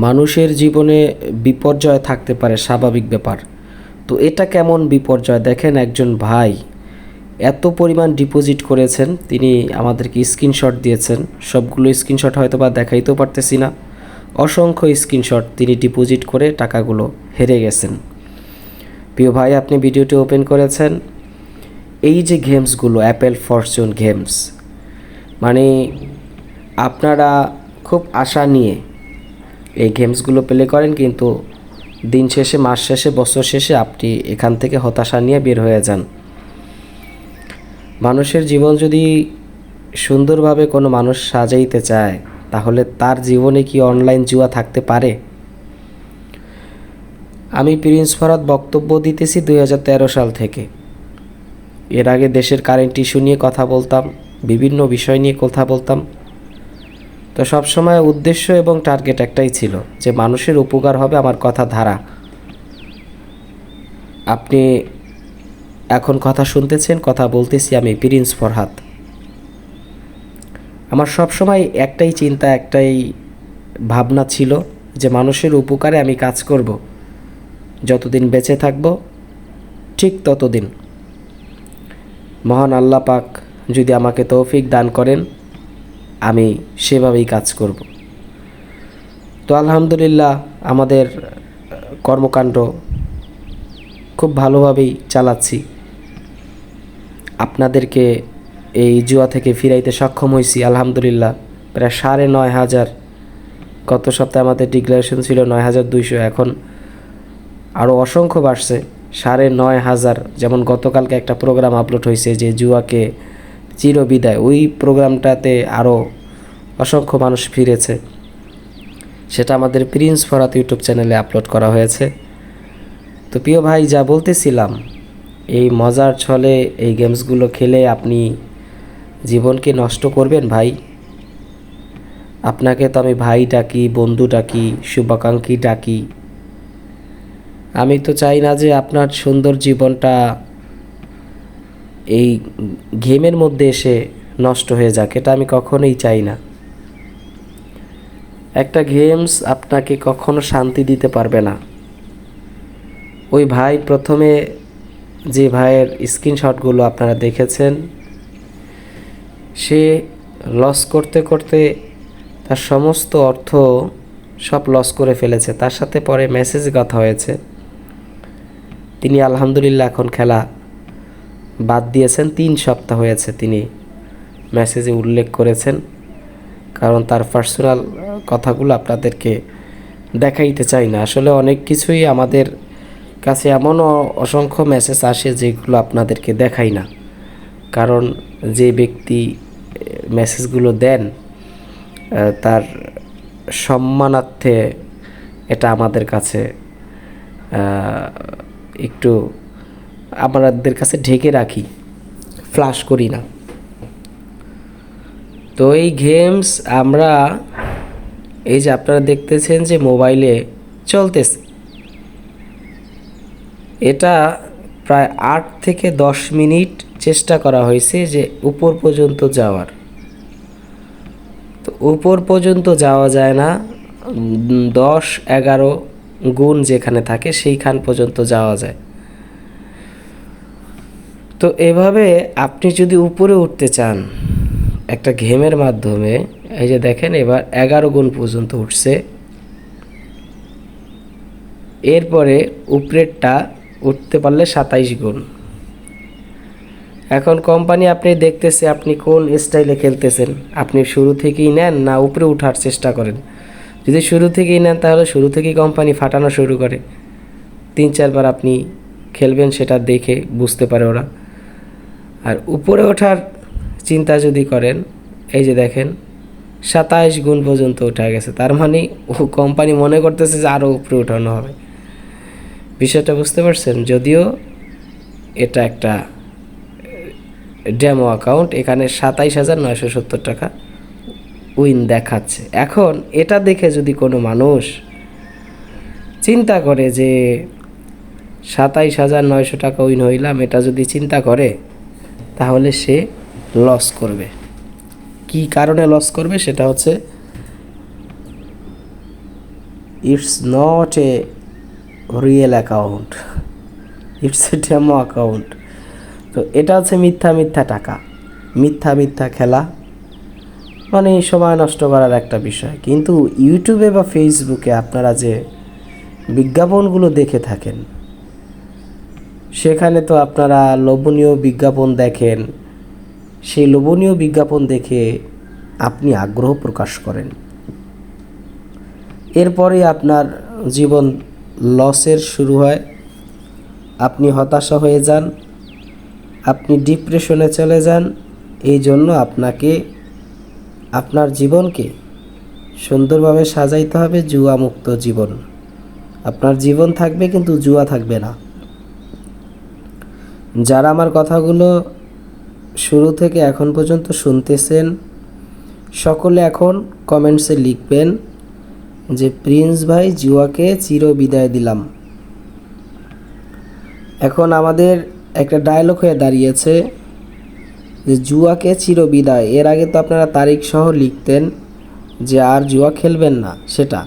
মানুষের জীবনে বিপর্যয় থাকতে পারে, স্বাভাবিক ব্যাপার। তো এটা কেমন বিপর্যয় দেখেন, একজন ভাই এত পরিমাণ ডিপোজিট করেছেন, তিনি আমাদেরকে স্ক্রিনশট দিয়েছেন। সবগুলো স্ক্রিনশট হয়তো বা দেখাইতেও পারতেছি না, অসংখ্য স্ক্রিনশট তিনি ডিপোজিট করে টাকাগুলো হেরে গেছেন। প্রিয় ভাই, আপনি ভিডিওটি ওপেন করেছেন, এই যে গেমসগুলো, অ্যাপেল ফরচুন গেমস, মানে আপনারা খুব আশা নিয়ে এই গেমসগুলো প্লে করেন, কিন্তু দিন শেষে, মাস শেষে, বছর শেষে আপনি এখান থেকে হতাশা নিয়ে বের হয়ে যান। মানুষের জীবন যদি সুন্দরভাবে কোনো মানুষ সাজাইতে চায়, তাহলে তার জীবনে কি অনলাইন জুয়া থাকতে পারে? আমি প্রিন্স ফরহাদ বক্তব্য দিতেছি 2013 সাল থেকে। এর আগে দেশের কারেন্ট ইস্যু নিয়ে কথা বলতাম, বিভিন্ন বিষয় নিয়ে কথা বলতাম। তো সবসময় উদ্দেশ্য এবং টার্গেট একটাই ছিল, যে মানুষের উপকার হবে আমার কথা ধারা। আপনি এখন কথা শুনতেছেন, কথা বলতেছি আমি প্রিন্স ফরহাদ। আমার সবসময় একটাই চিন্তা, একটাই ভাবনা ছিল, যে মানুষের উপকারে আমি কাজ করব। যতদিন বেঁচে থাকব ঠিক ততদিন মহান আল্লাহ পাক যদি আমাকে তৌফিক দান করেন, আমি সেভাবেই কাজ করব। তো আলহামদুলিল্লাহ, আমাদের কর্মকাণ্ড খুব ভালোভাবেই চালাচ্ছি। আপনাদেরকে এই জুয়া থেকে ফিরাইতে সক্ষম হয়েছি আলহামদুলিল্লাহ। প্রায় 9,500, গত সপ্তাহে আমাদের ডিক্লারেশন ছিল 9,200, এখন আরও অসংখ্য বাড়ছে, 9,500। যেমন গতকালকে একটা প্রোগ্রাম আপলোড হয়েছে, যে জুয়াকে চিরবিদায়, ওই প্রোগ্রামটাতে আরও অসংখ্য মানুষ ফিরেছে। সেটা আমাদের প্রিন্স ফরহাদ ইউটিউব চ্যানেলে আপলোড করা হয়েছে। তো প্রিয় ভাই, যা বলতেছিলাম, এই মজার ছলে এই গেমসগুলো খেলে আপনি জীবনকে নষ্ট করবেন ভাই? আপনাকে তো আমি ভাই ডাকি, বন্ধু ডাকি, শুভাকাঙ্ক্ষী ডাকি। আমি তো চাই না যে আপনার সুন্দর জীবনটা এই গেমের মধ্যে এসে নষ্ট হয়ে যাক, এটা আমি কখনোই চাই না। একটা গেমস আপনাকে কখনো শান্তি দিতে পারবে না। ওই ভাই, প্রথমে যে ভাইয়ের স্ক্রিনশটগুলো আপনারা দেখেছেন, সে লস করতে করতে তার সমস্ত অর্থ সব লস করে ফেলেছে। তার সাথে পরে মেসেজ কথা হয়েছে, তিনি আলহামদুলিল্লাহ এখন খেলা বাদ দিয়েছেন। 3 সপ্তাহ হয়েছে, তিনি মেসেজে উল্লেখ করেছেন, কারণ তার পার্সোনাল কথাগুলো আপনাদেরকে দেখাইতে চাই না। আসলে অনেক কিছুই আমাদের কাছে এমনও অসংখ্য মেসেজ আসে যেগুলো আপনাদেরকে দেখাই না, কারণ যে ব্যক্তি মেসেজগুলো দেন তার সম্মানার্থে এটা আমাদের কাছে একটু আমাদের কাছে ঢেকে রাখি, ফ্লাশ করি না। তো এই গেমস আমরা, এই যে আপনারা দেখতেছেন যে মোবাইলে চলতেছে, এটা প্রায় 8 থেকে 10 মিনিট চেষ্টা করা হয়েছে যে উপর পর্যন্ত যাওয়ার। তো উপর পর্যন্ত যাওয়া যায় না, 10-11 গুণ যেখানে থাকে সেইখান পর্যন্ত যাওয়া যায়। তো এভাবে আপনি যদি উপরে উঠতে চান একটা গেমের মাধ্যমে, এই যে দেখেন এবার 11 গুণ পর্যন্ত উঠছে, এরপরে উপরেরটা উঠতে পারলে 27 গুণ। এখন কোম্পানি আপনি দেখতেছে আপনি কোন স্টাইলে খেলতেছেন, আপনি শুরু থেকেই নেন না উপরে উঠার চেষ্টা করেন। যদি শুরু থেকেই নেন তাহলে শুরু থেকেই কোম্পানি ফাটানো শুরু করে। 3-4 বার আপনি খেলবেন, সেটা দেখে বুঝতে পারে ওরা। আর উপরে ওঠার চিন্তা যদি করেন, এই যে দেখেন 27 গুণ পর্যন্ত উঠা গেছে, তার মানে ও কোম্পানি মনে করতেছে যে আরও উপরে উঠানো হবে। বিষয়টা বুঝতে পারছেন? যদিও এটা একটা ডেমো অ্যাকাউন্ট, এখানে 27,970 টাকা উইন দেখাচ্ছে। এখন এটা দেখে যদি কোনো মানুষ চিন্তা করে যে 27,900 টাকা উইন হইলাম, এটা যদি চিন্তা করে, তাহলে সে লস করবে। কি কারণে লস করবে সেটা হচ্ছে, it's not a real account, it's a demo account. তো এটা হচ্ছে মিথ্যা মিথ্যা টাকা, মিথ্যা মিথ্যা খেলা, মানে সময় নষ্ট করার একটা বিষয়। কিন্তু ইউটিউবে বা ফেসবুকে আপনারা যে বিজ্ঞাপনগুলো দেখে থাকেন, সেখানে তো আপনারা লোভনীয় বিজ্ঞাপন দেখেন, সেই লোভনীয় বিজ্ঞাপন দেখে আপনি আগ্রহ প্রকাশ করেন, এরপরে আপনার জীবন লসের শুরু হয়, আপনি হতাশা হয়ে যান, আপনি ডিপ্রেশনে চলে যান। এই জন্য আপনাকে আপনার জীবনকে সুন্দরভাবে সাজাইতে হবে, জুয়ামুক্ত জীবন। আপনার জীবন থাকবে কিন্তু জুয়া থাকবে না। যারা আমার কথাগুলো শুরু থেকে এখন পর্যন্ত শুনতেছেন, সকলে এখন কমেন্টসে লিখবেন যে প্রিন্স ভাই, জুয়াকে চির বিদায় দিলাম। এখন আমাদের একটা ডায়লগ হয়ে দাঁড়িয়েছে যে জুয়াকে চির বিদায়। এর আগে তো আপনারা তারিখ সহ লিখতেন যে আর জুয়া খেলবেন না সেটা,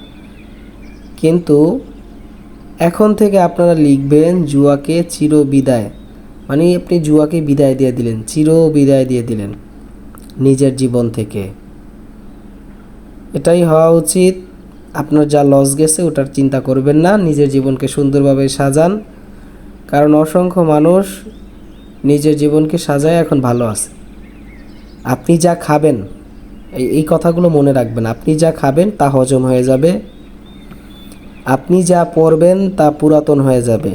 কিন্তু এখন থেকে আপনারা লিখবেন জুয়াকে চির বিদায়, মানে আপনি জুয়াকে বিদায় দিয়ে দিলেন, চির বিদায় দিয়ে দিলেন নিজের জীবন থেকে। এটাই হওয়া উচিত। আপনার যা লস গেছে ওটার চিন্তা করবেন না, নিজের জীবনকে সুন্দরভাবে সাজান, কারণ অসংখ্য মানুষ নিজের জীবনকে সাজায় এখন ভালো আছে। আপনি যা খাবেন, এই কথাগুলো মনে রাখবেন, আপনি যা খাবেন তা হজম হয়ে যাবে, আপনি যা পরবেন তা পুরাতন হয়ে যাবে,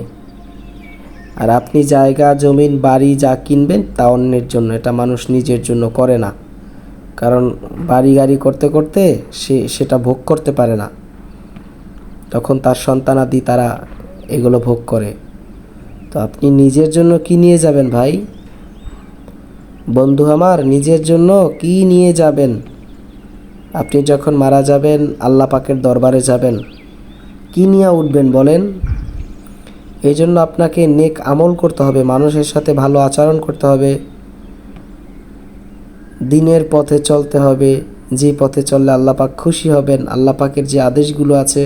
আর আপনি জায়গা জমিন বাড়ি যা কিনবেন তা অন্যের জন্য, এটা মানুষ নিজের জন্য করে না। কারণ বাড়ি গাড়ি করতে করতে সেটা ভোগ করতে পারে না, তখন তার সন্তানাদি তারা এগুলো ভোগ করে। তো আপনি নিজের জন্য কি নিয়ে যাবেন ভাই? বন্ধু আমার, নিজের জন্য কি নিয়ে যাবেন? আপনি যখন মারা যাবেন, আল্লাহ পাকের দরবারে যাবেন, কি নিয়ে উঠবেন বলেন? এই জন্য আপনাকে নেক আমল করতে হবে, মানুষের সাথে ভালো আচরণ করতে হবে, দিনের পথে চলতে হবে, যে পথে চললে আল্লাহ পাক খুশি হবেন। আল্লাহ পাকের যে আদেশগুলো আছে,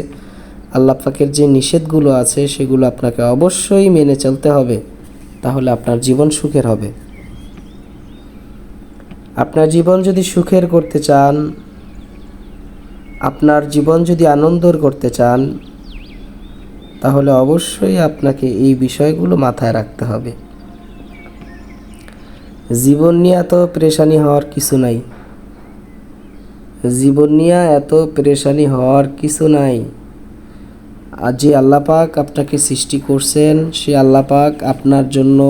আল্লাহ পাকের যে নিষেধগুলো আছে, সেগুলো আপনাকে অবশ্যই মেনে চলতে হবে, তাহলে আপনার জীবন সুখের হবে। আপনার জীবন যদি সুখের করতে চান, আপনার জীবন যদি আনন্দর করতে চান, তাহলে অবশ্যই আপনাকে এই বিষয়গুলো মাথায় রাখতে হবে। জীবন নিয়ে এত পেরেশানি হওয়ার কিছু নাই, জীবন নিয়ে এত পেরেশানি হওয়ার কিছু নাই। আর যে আল্লাহ পাক আপনাকে সৃষ্টি করছেন, সে আল্লাহ পাক আপনার জন্য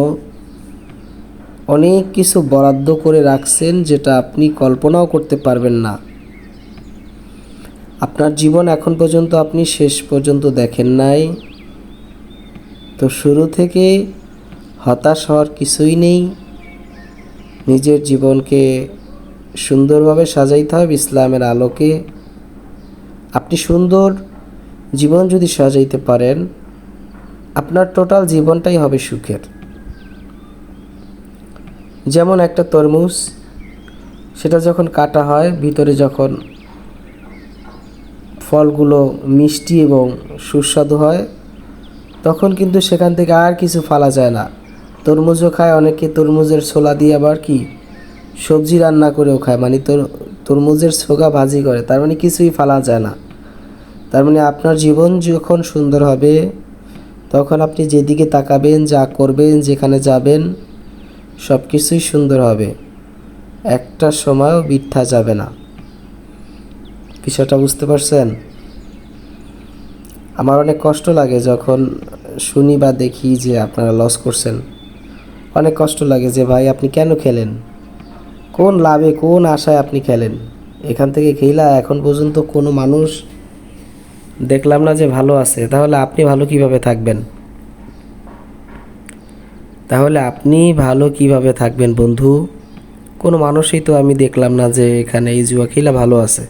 অনেক কিছু বরাদ্দ করে রাখছেন, যেটা আপনি কল্পনাও করতে পারবেন না। আপনার জীবন এখন পর্যন্ত আপনি শেষ পর্যন্ত দেখেন নাই, তো শুরু থেকে হতাশ হওয়ার কিছুই নেই। নিজের জীবনকে সুন্দরভাবে সাজাইতে হবে ইসলামের আলোকে। আপনি সুন্দর জীবন যদি সাজাইতে পারেন, আপনার টোটাল জীবনটাই হবে সুখের। যেমন একটা তরমুজ, সেটা যখন কাটা হয়, ভিতরে যখন ফলগুলো মিষ্টি এবং সুস্বাদু হয়, তখন কিন্তু সেখান থেকে আর কিছু ফালা যায় না। তরমুজও খায় অনেকে, তরমুজের ছোলা দিয়ে আবার কি সবজি রান্না করেও খায়, মানে তরমুজের ছোগা ভাজি করে, তার মানে কিছুই ফালা যায় না। তার মানে আপনার জীবন যখন সুন্দর হবে, তখন আপনি যেদিকে তাকাবেন, যা করবেন, যেখানে যাবেন, সব কিছুই সুন্দর হবে, একটা সময়ও বৃথা যাবে না। বিষয়টা বুঝতে পারছেন? আমার অনেক কষ্ট লাগে যখন শুনি বা দেখি যে আপনারা লস করছেন। অনেক কষ্ট লাগে যে ভাই আপনি কেন খেলেন, কোন লাভে কোন আশায় আপনি খেলেন? এখান থেকে খেলা এখন পর্যন্ত কোনো মানুষ দেখলাম না যে ভালো আছে, তাহলে আপনি ভালো কিভাবে থাকবেন? বন্ধু? কোনো মানুষই তো আমি দেখলাম না যে এখানে এই জুয়া খেলা ভালো আছে।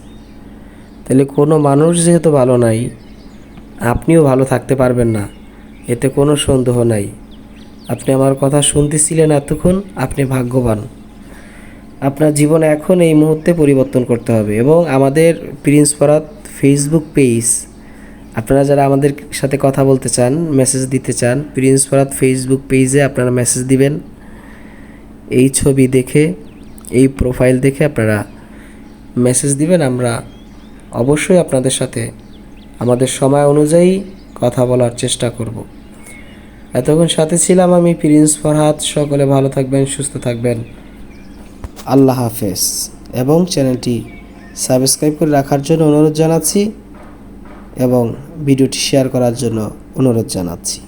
তাহলে কোনো মানুষ যেহেতু ভালো নাই, আপনিও ভালো থাকতে পারবেন না, এতে কোনো সন্দেহ নাই। আপনি আমার কথা শুনতেছিলেন এতক্ষণ, আপনি ভাগ্যবান। আপনার জীবন এখন এই মুহূর্তে পরিবর্তন করতে হবে। এবং আমাদের প্রিন্স ফরহাদ ফেসবুক পেজ, আপনারা যারা আমাদের সাথে কথা বলতে চান, মেসেজ দিতে চান, প্রিন্স ফরহাদ ফেসবুক পেজে আপনারা মেসেজ দিবেন। এই ছবি দেখে, এই প্রোফাইল দেখে আপনারা মেসেজ দিবেন। আমরা অবশ্যই আপনাদের সাথে আমাদের সময় অনুযায়ী কথা বলার চেষ্টা করব। এতক্ষণ সাথে ছিলাম আমি প্রিন্স ফরহাদ। সকলে ভালো থাকবেন, সুস্থ থাকবেন। আল্লাহ হাফেজ। এবং চ্যানেলটি সাবস্ক্রাইব করে রাখার জন্য অনুরোধ জানাচ্ছি এবং ভিডিওটি শেয়ার করার জন্য অনুরোধ জানাচ্ছি।